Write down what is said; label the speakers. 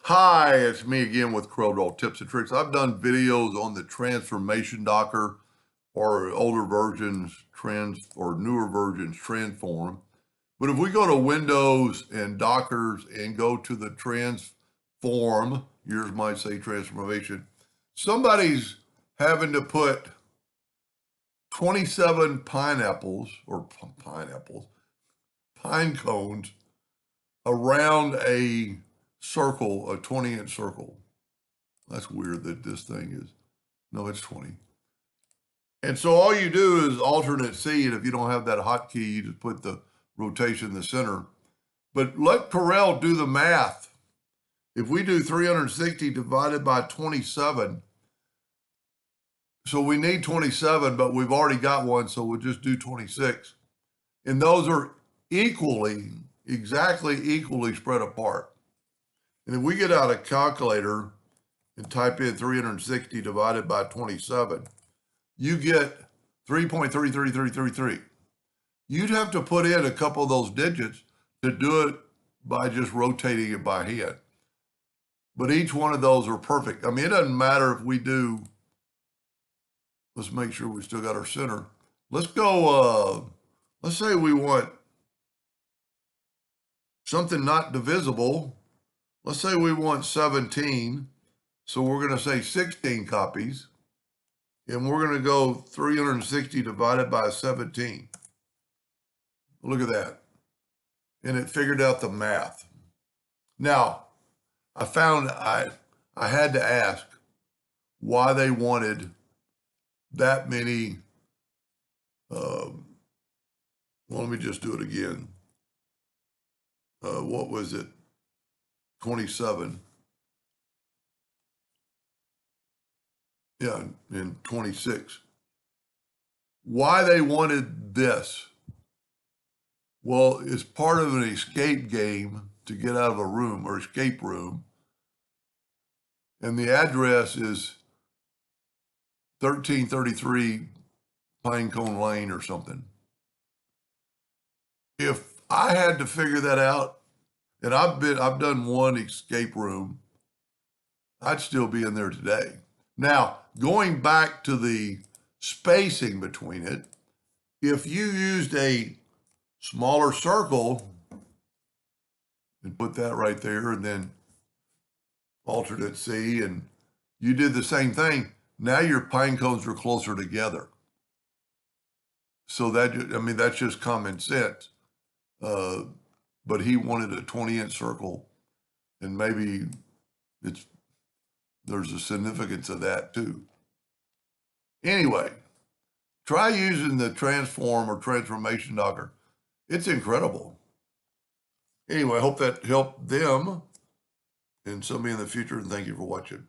Speaker 1: Hi, it's me again with Corel tips and tricks. I've done videos on the transformation docker or older versions trans or newer versions transform. But if we go to Windows and Dockers and go to the transform, yours might say transformation, somebody's having to put 27 pineapples or pine cones around a circle, a 20-inch circle. That's weird that this thing is, no, it's 20. And so all you do is alternate C, and if you don't have that hotkey, you just put the rotation in the center. But let Corel do the math. If we do 360 divided by 27, so we need 27, but we've already got one, so we'll just do 26. And those are exactly equally spread apart. And if we get out a calculator and type in 360 divided by 27, you get 3.33333. You'd have to put in a couple of those digits to do it by just rotating it by hand. But each one of those are perfect. I mean, it doesn't matter if we do, let's make sure we still got our center. Let's go, let's say we want something not divisible. Let's say we want 17. So we're going to say 16 copies. And we're going to go 360 divided by 17. Look at that. And it figured out the math. Now, I found I had to ask why they wanted that many. Well, let me just do it again. What was it? 27. Yeah, and 26. Why they wanted this? Well, it's part of an escape game to get out of a room or escape room. And the address is 1333 Pinecone Lane or something. If I had to figure that out, and I've done one escape room, I'd still be in there today. Now, going back to the spacing between it, if you used a smaller circle and put that right there and then alternate C, and you did the same thing, now your pine cones are closer together. So that, I mean, that's just common sense. But he wanted a 20-inch circle, and maybe there's a significance of that too. Anyway, try using the transform or transformation docker. It's incredible. Anyway, I hope that helped them and somebody in the future, and thank you for watching.